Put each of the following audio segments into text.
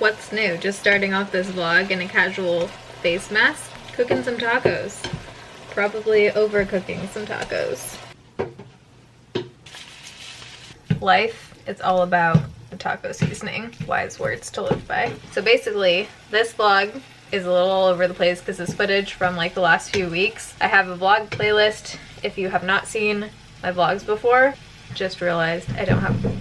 What's new? Just starting off this vlog in a casual face mask, cooking some tacos. Probably overcooking some tacos. Life is all about the taco seasoning. Wise words to live by. So basically, this vlog is a little all over the place because it's footage from like the last few weeks. I have a vlog playlist if you have not seen my vlogs before. Just realized I don't have...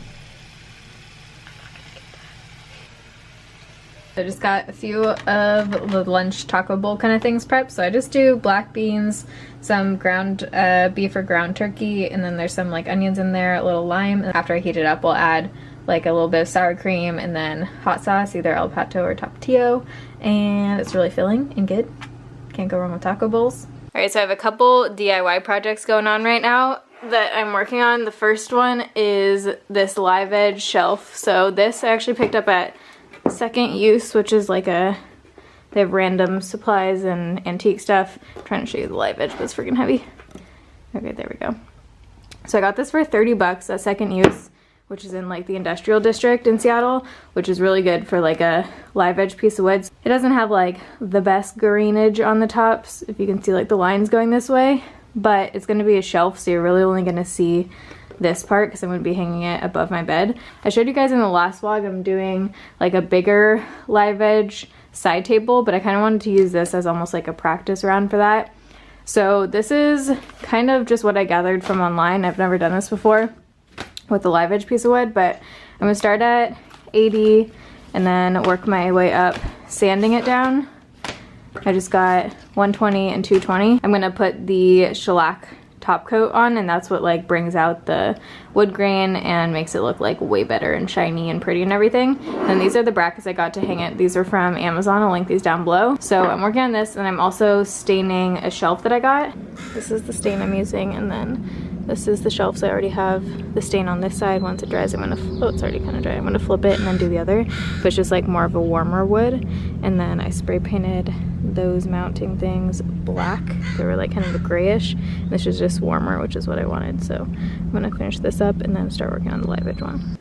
I just got a few of the lunch taco bowl kind of things prepped. So I just do black beans, some ground beef or ground turkey, and then there's some like onions in there, a little lime. And after I heat it up, I'll add like a little bit of sour cream and then hot sauce, either El Pato or Tapatio. And it's really filling and good. Can't go wrong with taco bowls. All right, so I have a couple DIY projects going on right now that I'm working on. The first one is this live edge shelf. So this I actually picked up at Second Use, which is like they have random supplies and antique stuff. I'm trying to show you the live edge, but it's freaking heavy. Okay, there we go. So I got this for 30 bucks at Second Use, which is in like the industrial district in Seattle, which is really good for like a live edge piece of wood. It doesn't have like the best greenage on the tops, if you can see like the lines going this way, but it's going to be a shelf, so you're really only going to see this part because I'm going to be hanging it above my bed. I showed you guys in the last vlog I'm doing like a bigger live edge side table, but I kind of wanted to use this as almost like a practice round for that. So this is kind of just what I gathered from online. I've never done this before with the live edge piece of wood, but I'm going to start at 80 and then work my way up, sanding it down. I just got 120 and 220. I'm going to put the shellac top coat on, and that's what like brings out the wood grain and makes it look like way better and shiny and pretty and everything. And these are the brackets I got to hang it. These are from Amazon. I'll link these down below. So I'm working on this, and I'm also staining a shelf that I got. This is the stain I'm using, and then this is the shelf. So I already have the stain on this side. Once it dries, I'm gonna, oh, it's already kind of dry. I'm gonna flip it and then do the other, but it's just like more of a warmer wood. And then I spray painted those mounting things black. They were like kind of a grayish. This is just warmer, which is what I wanted. So I'm gonna finish this up and then start working on the live edge one.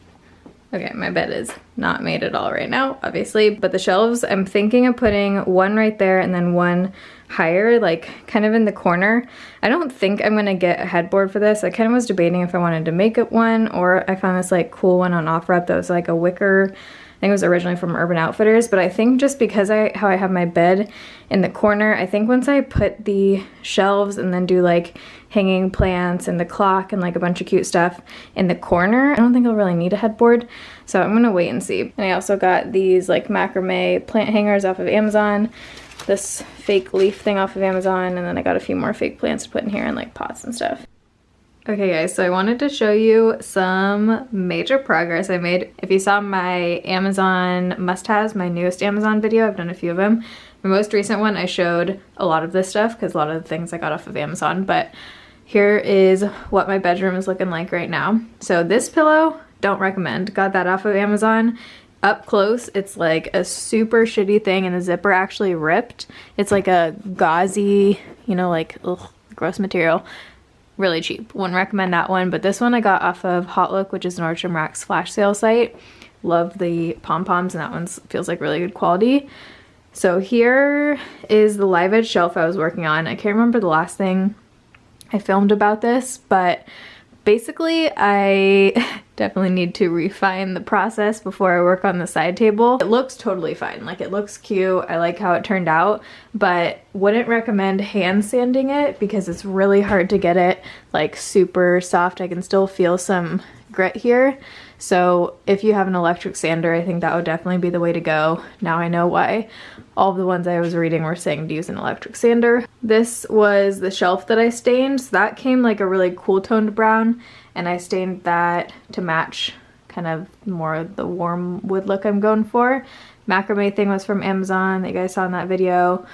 Okay, my bed is not made at all right now, obviously, but the shelves, I'm thinking of putting one right there and then one higher, like kind of in the corner. I don't think I'm gonna get a headboard for this. I kind of was debating if I wanted to make it one, or I found this like cool one on OfferUp that was like a wicker. I think it was originally from Urban Outfitters, but I think just because how I have my bed in the corner, I think once I put the shelves and then do like hanging plants and the clock and like a bunch of cute stuff in the corner, I don't think I'll really need a headboard. So I'm gonna wait and see. And I also got these like macrame plant hangers off of Amazon, this fake leaf thing off of Amazon, and then I got a few more fake plants to put in here and like pots and stuff. Okay guys, so I wanted to show you some major progress I made. If you saw my Amazon must-haves, my newest Amazon video, I've done a few of them. My most recent one, I showed a lot of this stuff because a lot of the things I got off of Amazon, but here is what my bedroom is looking like right now. So this pillow, don't recommend. Got that off of Amazon. Up close, it's like a super shitty thing, and the zipper actually ripped. It's like a gauzy, you know, like, ugh, gross material. Really cheap. Wouldn't recommend that one, but this one I got off of Hot Look, which is Nordstrom Rack's flash sale site. Love the pom-poms, and that one feels like really good quality. So here is the live edge shelf I was working on. I can't remember the last thing I filmed about this, but basically I definitely need to refine the process before I work on the side table. It looks totally fine, like it looks cute, I like how it turned out, but wouldn't recommend hand sanding it because it's really hard to get it like super soft. I can still feel some grit here. So if you have an electric sander, I think that would definitely be the way to go. Now I know why all of the ones I was reading were saying to use an electric sander. This was the shelf that I stained. So that came like a really cool toned brown, and I stained that to match kind of more the warm wood look I'm going for. Macrame thing was from Amazon that you guys saw in that video.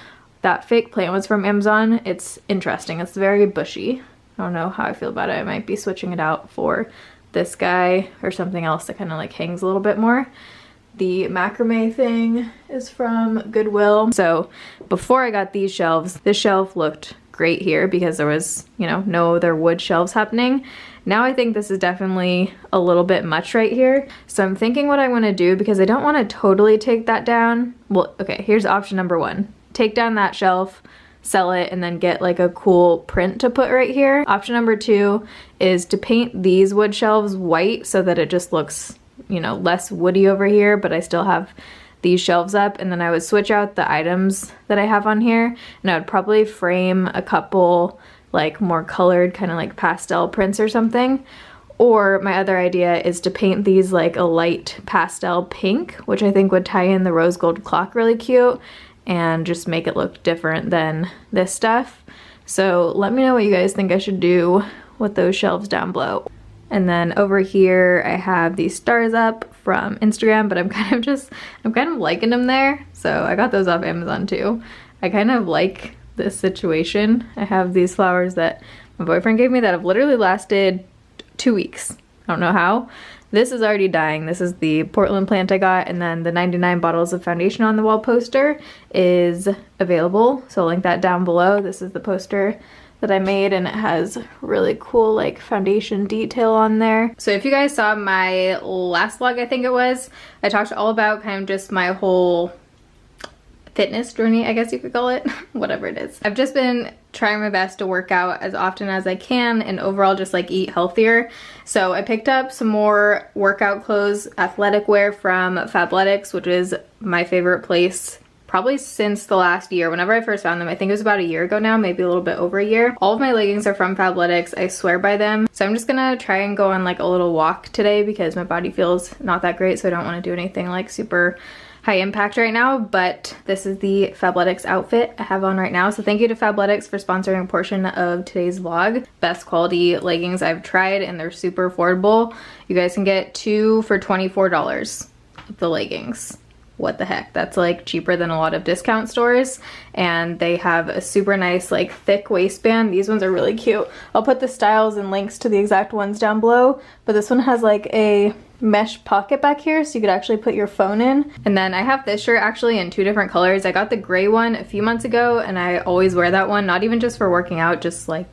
That fake plant was from Amazon. It's interesting. It's very bushy. I don't know how I feel about it. I might be switching it out for this guy or something else that kind of like hangs a little bit more. The macrame thing is from Goodwill. So before I got these shelves, this shelf looked great here because there was, you know, no other wood shelves happening. Now I think this is definitely a little bit much right here. So I'm thinking what I want to do, because I don't want to totally take that down. Well, okay, here's option number one. Take down that shelf, sell it, and then get like a cool print to put right here. Option number two is to paint these wood shelves white so that it just looks, you know, less woody over here, but I still have these shelves up. And then I would switch out the items that I have on here, and I would probably frame a couple like more colored kind of like pastel prints or something. Or my other idea is to paint these like a light pastel pink, which I think would tie in the rose gold clock really cute and just make it look different than this stuff. So let me know what you guys think I should do with those shelves down below. And then over here I have these stars up from Instagram, but I'm kind of liking them there. So I got those off Amazon too. I kind of like this situation. I have these flowers that my boyfriend gave me that have literally lasted 2 weeks. I don't know how. This is already dying. This is the Portland plant I got, and then the 99 bottles of foundation on the wall poster is available. So I'll link that down below. This is the poster that I made, and it has really cool like foundation detail on there. So if you guys saw my last vlog, I think it was, I talked all about kind of just my whole fitness journey, I guess you could call it, whatever it is. I've just been trying my best to work out as often as I can and overall just like eat healthier. So I picked up some more workout clothes, athletic wear from Fabletics, which is my favorite place probably since the last year. Whenever I first found them, I think it was about a year ago now, maybe a little bit over a year. All of my leggings are from Fabletics. I swear by them. So I'm just gonna try and go on like a little walk today because my body feels not that great, so I don't want to do anything like super high impact right now. But this is the Fabletics outfit I have on right now. So thank you to Fabletics for sponsoring a portion of today's vlog. Best quality leggings I've tried, and they're super affordable. You guys can get 2 for $24 of the leggings. What the heck, that's like cheaper than a lot of discount stores. And they have a super nice like thick waistband. These ones are really cute. I'll put the styles and links to the exact ones down below, but this one has like a mesh pocket back here so you could actually put your phone in. And then I have this shirt actually in 2 different colors. I got the gray one a few months ago, and I always wear that one, not even just for working out, just like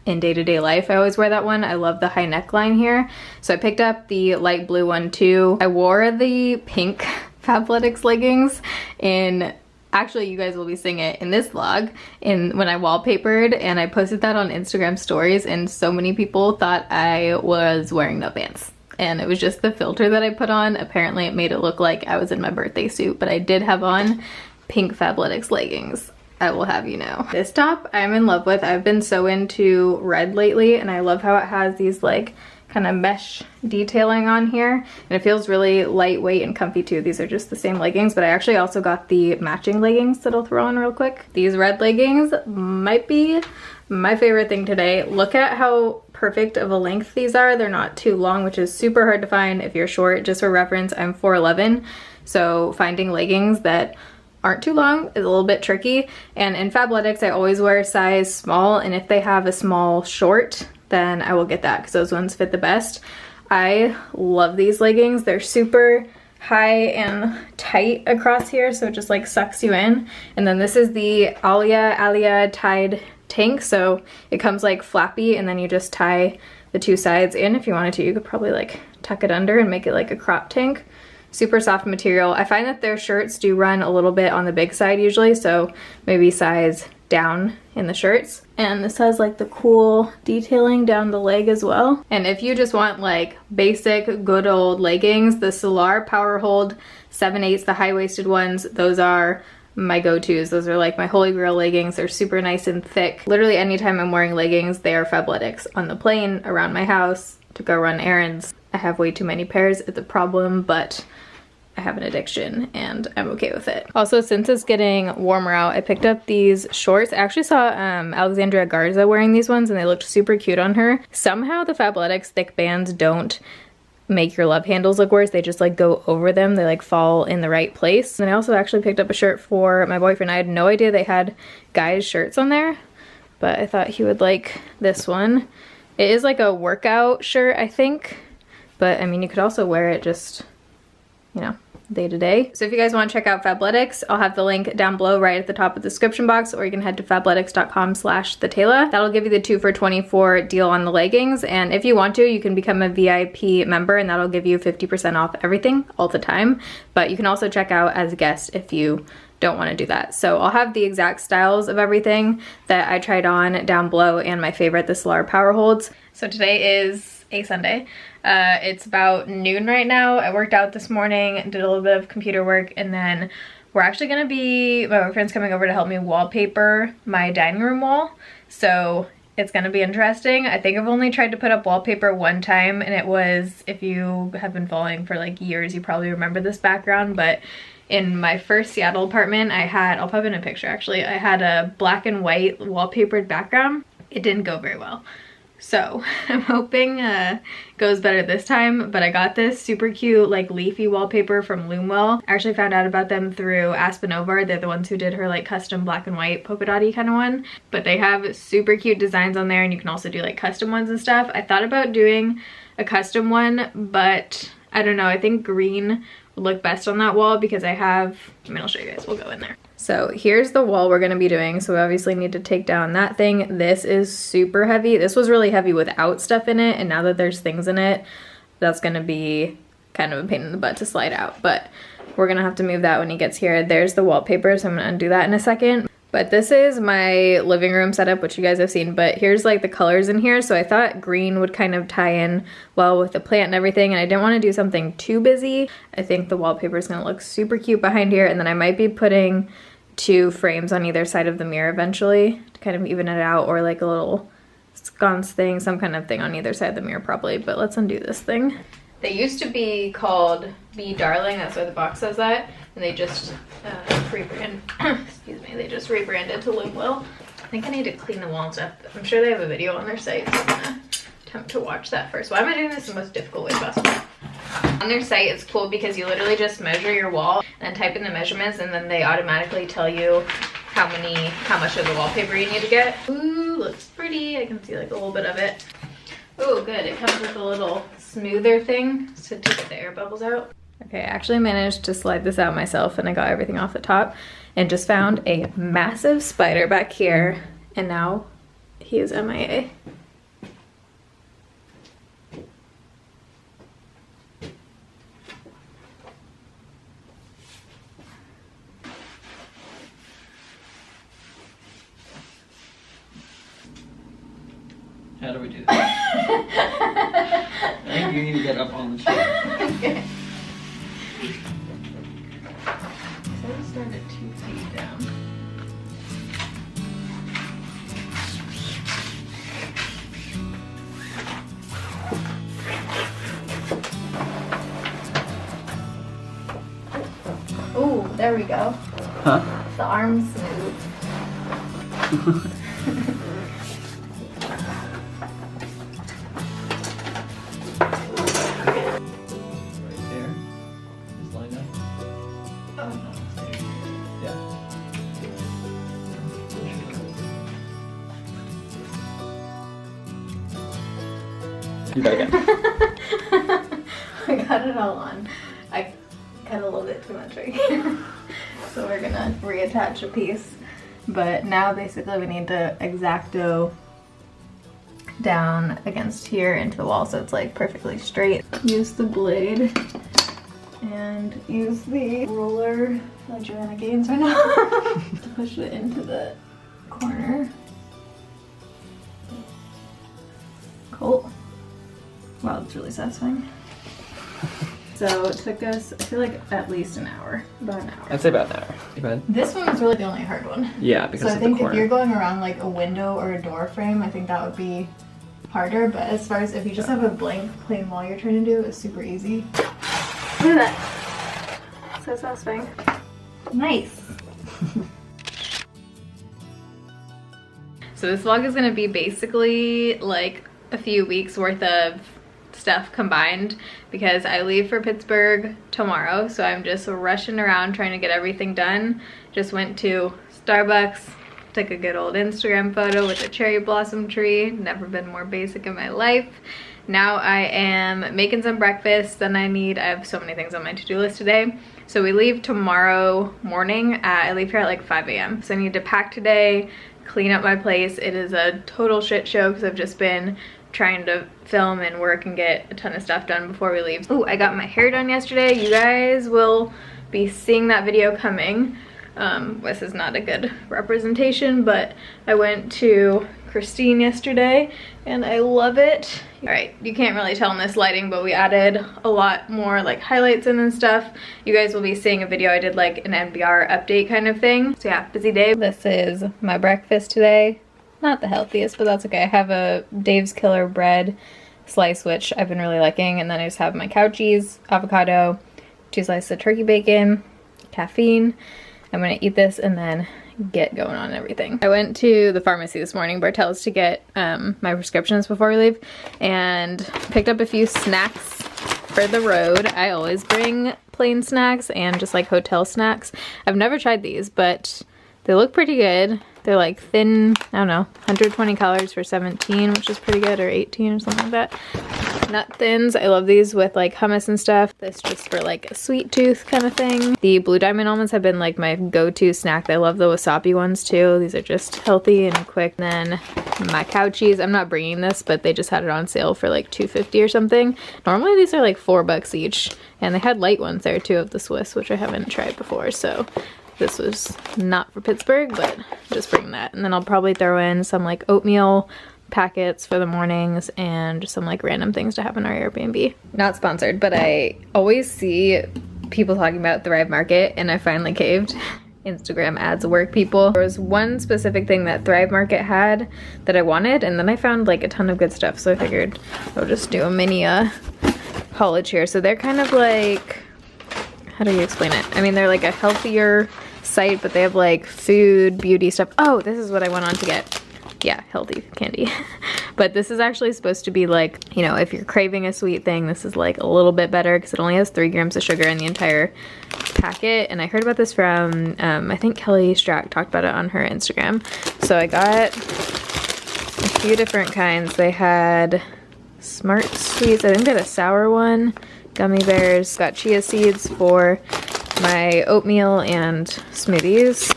in day-to-day life I always wear that one. I love the high neckline here. So I picked up the light blue one too. I wore the pink Fabletics leggings in, actually you guys will be seeing it in this vlog, when I wallpapered, and I posted that on Instagram stories, and so many people thought I was wearing no pants. And it was just the filter that I put on. Apparently it made it look like I was in my birthday suit, but I did have on pink Fabletics leggings, I will have you know. This top I'm in love with. I've been so into red lately, and I love how it has these like kind of mesh detailing on here, and it feels really lightweight and comfy too. These are just the same leggings, but I actually also got the matching leggings that I'll throw on real quick. These red leggings might be my favorite thing today. Look at how perfect of a length these are. They're not too long, which is super hard to find if you're short. Just for reference, I'm 4'11", so finding leggings that aren't too long is a little bit tricky. And in Fabletics I always wear size small, and if they have a small short, then I will get that because those ones fit the best. I love these leggings. They're super high and tight across here, so it just like sucks you in. And then this is the Alia tied tank, so it comes like flappy, and then you just tie the 2 sides in. If you wanted to, you could probably like tuck it under and make it like a crop tank. Super soft material. I find that their shirts do run a little bit on the big side usually, so maybe size down in the shirts. And this has like the cool detailing down the leg as well. And if you just want like basic good old leggings, the Solar Power Hold 7/8, the high-waisted ones, those are my go-tos. Those are like my holy grail leggings. They're super nice and thick. Literally anytime I'm wearing leggings, they are Fabletics. On the plane, around my house, to go run errands. I have way too many pairs. It's a problem, but I have an addiction and I'm okay with it. Also, since it's getting warmer out, I picked up these shorts. I actually saw Alexandria Garza wearing these ones, and they looked super cute on her. Somehow the Fabletics thick bands don't make your love handles look worse. They just like go over them. They like fall in the right place. And I also actually picked up a shirt for my boyfriend. I had no idea they had guys shirts on there, but I thought he would like this one. It is like a workout shirt, I think, but I mean, you could also wear it just, you know, day to day. So if you guys want to check out Fabletics, I'll have the link down below right at the top of the description box, or you can head to fabletics.com/thetayla. That'll give you the 2 for $24 deal on the leggings, and if you want to, you can become a VIP member and that'll give you 50% off everything all the time. But you can also check out as a guest if you don't want to do that. So I'll have the exact styles of everything that I tried on down below, and my favorite, the Solar Power Holds. So today is a Sunday. It's about noon right now. I worked out this morning, did a little bit of computer work, and then we're actually gonna be, my boyfriend's coming over to help me wallpaper my dining room wall. So it's gonna be interesting. I think I've only tried to put up wallpaper one time, and it was, if you have been following for like years, you probably remember this background, but in my first Seattle apartment, I had, I'll pop in a picture actually, I had a black and white wallpapered background. It didn't go very well. So I'm hoping it goes better this time, but I got this super cute like leafy wallpaper from Loomwell. I actually found out about them through Aspinovar. They're the ones who did her like custom black and white polka dotty kind of one, but they have super cute designs on there, and you can also do like custom ones and stuff. I thought about doing a custom one, but I don't know, I think green would look best on that wall because I have, I mean, I'll show you guys, we'll go in there. So here's the wall we're gonna be doing. So we obviously need to take down that thing. This is super heavy. This was really heavy without stuff in it, and now that there's things in it, that's gonna be kind of a pain in the butt to slide out. But we're gonna have to move that when he gets here. There's the wallpaper, so I'm gonna undo that in a second. But this is my living room setup, which you guys have seen, but here's like the colors in here. So I thought green would kind of tie in well with the plant and everything, and I didn't want to do something too busy. I think the wallpaper is gonna look super cute behind here, and then I might be putting 2 frames on either side of the mirror eventually to kind of even it out, or like a little sconce thing, some kind of thing on either side of the mirror probably. But let's undo this thing. They used to be called Be Darling, that's why the box says that, and they just excuse me, they just rebranded to Loomwell. I think I need to clean the walls up. I'm sure they have a video on their site, so I'm gonna attempt to watch that first. Why am I doing this the most difficult way possible? On their site, it's cool because you literally just measure your wall and type in the measurements, and then they automatically tell you how much of the wallpaper you need to get. Ooh, looks pretty. I can see like a little bit of it. Oh, good. It comes with a little smoother thing to take the air bubbles out. Okay, I actually managed to slide this out myself, and I got everything off the top and just found a massive spider back here, and now he is MIA. How do we do that? I think you need to get up on the chair. Okay. So I started 2 feet down. Ooh, there we go. Huh? The arm's smooth. Do that again. I got it all on. I cut a little bit too much right here. So we're gonna reattach a piece. But now basically we need to X-Acto down against here into the wall so it's like perfectly straight. Use the blade and use the roller like Joanna Gaines right now to push it into the corner. Cool. Wow, it's really satisfying. So it took us, I feel like at least an hour, about an hour. I'd say about an hour. This one was really the only hard one. Yeah, because so of I think the corner. if you're going around like a window or a door frame, I think that would be harder. But as far as if you just have a blank plain wall you're trying to do, it's super easy. Look at that. So satisfying. Nice. So this vlog is gonna be basically like a few weeks worth of stuff combined because I leave for Pittsburgh tomorrow, so I'm just rushing around trying to get everything done. Just went to Starbucks, took a good old Instagram photo with a cherry blossom tree. Never been more basic in my life. Now I am making some breakfast. Then I have so many things on my to-do list today. So we leave tomorrow morning. I leave here at like 5 a.m. So I need to pack today, clean up my place. It is a total shit show because I've just been trying to film and work and get a ton of stuff done before we leave. Oh, I got my hair done yesterday. You guys will be seeing that video coming. This is not a good representation, but I went to Christine yesterday and I love it. All right, you can't really tell in this lighting, but we added a lot more like highlights in and stuff. You guys will be seeing a video. I did like an NBR update kind of thing. So yeah, busy day. This is my breakfast today. Not the healthiest, but that's okay. I have a Dave's Killer bread slice, which I've been really liking. And then I just have my cow cheese, avocado, 2 slices of turkey bacon, caffeine. I'm gonna eat this and then get going on everything. I went to the pharmacy this morning, Bartell's, to get my prescriptions before we leave, and picked up a few snacks for the road. I always bring plain snacks and just like hotel snacks. I've never tried these, but they look pretty good. They're like thin, I don't know, 120 calories for 17, which is pretty good, or 18 or something like that. Nut thins, I love these with like hummus and stuff. This just for like a sweet tooth kind of thing. The Blue Diamond almonds have been like my go-to snack. I love the wasabi ones too. These are just healthy and quick. Then my cow cheese, I'm not bringing this, but they just had it on sale for like $2.50 or something. Normally these are like $4 each, and they had light ones there too of the Swiss, which I haven't tried before, so this was not for Pittsburgh, but just bring that. And then I'll probably throw in some like oatmeal packets for the mornings and just some like random things to have in our Airbnb. Not sponsored, but I always see people talking about Thrive Market, and I finally caved. Instagram ads work, people. There was one specific thing that Thrive Market had that I wanted, and then I found like a ton of good stuff, so I figured I'll just do a mini haulage here. So they're kind of like, how do you explain it? I mean, they're like a healthier site, but they have like food, beauty stuff. Oh, this is what I went on to get. Yeah, healthy candy. But this is actually supposed to be like, you know, if you're craving a sweet thing, this is like a little bit better because it only has 3 grams of sugar in the entire packet. And I heard about this from, I think Kelly Strack talked about it on her Instagram. So I got a few different kinds. They had Smart Sweets. I think they had a sour one. Gummy bears. Got chia seeds for my oatmeal and smoothies.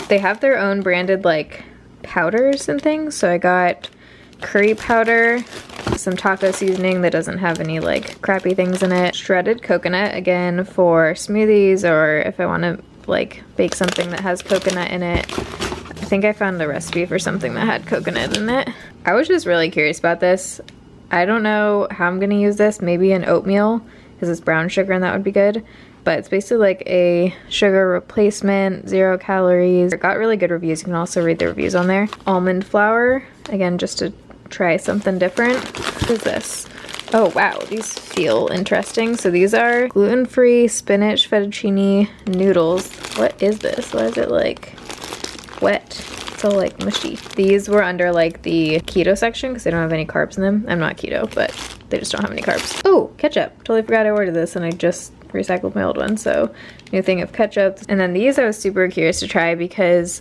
They have their own branded like powders and things. So I got curry powder, some taco seasoning that doesn't have any like crappy things in it, shredded coconut again for smoothies, or if I want to like bake something that has coconut in it. I think I found a recipe for something that had coconut in it. I was just really curious about this. I don't know how I'm gonna use this. Maybe an oatmeal, because it's brown sugar and that would be good. But it's basically like a sugar replacement, 0 calories. It got really good reviews. You can also read the reviews on there. Almond flour, again, just to try something different. What is this? Oh wow, these feel interesting. So these are gluten-free spinach fettuccine noodles. What is this? Why is it like wet? So like mushy. These were under like the keto section because they don't have any carbs in them. I'm not keto, but they just don't have any carbs. Oh, ketchup. Totally forgot I ordered this and I just recycled my old one. So new thing of ketchup. And then these I was super curious to try because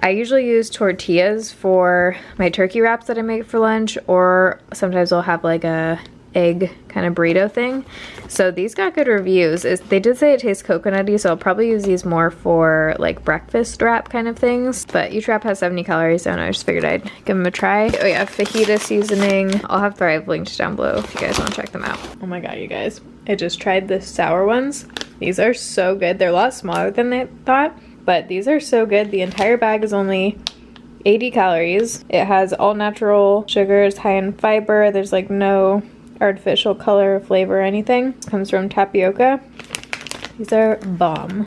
I usually use tortillas for my turkey wraps that I make for lunch, or sometimes I'll have like a egg kind of burrito thing. So these got good reviews. They did say it tastes coconutty, so I'll probably use these more for like breakfast wrap kind of things. But each wrap has 70 calories, so I don't know, I just figured I'd give them a try. Oh yeah, fajita seasoning. I'll have Thrive linked down below if you guys want to check them out. Oh my god, you guys. I just tried the sour ones. These are so good. They're a lot smaller than I thought, but these are so good. The entire bag is only 80 calories. It has all natural sugars, high in fiber. There's like no artificial color, flavor, or anything. It comes from tapioca. These are bomb.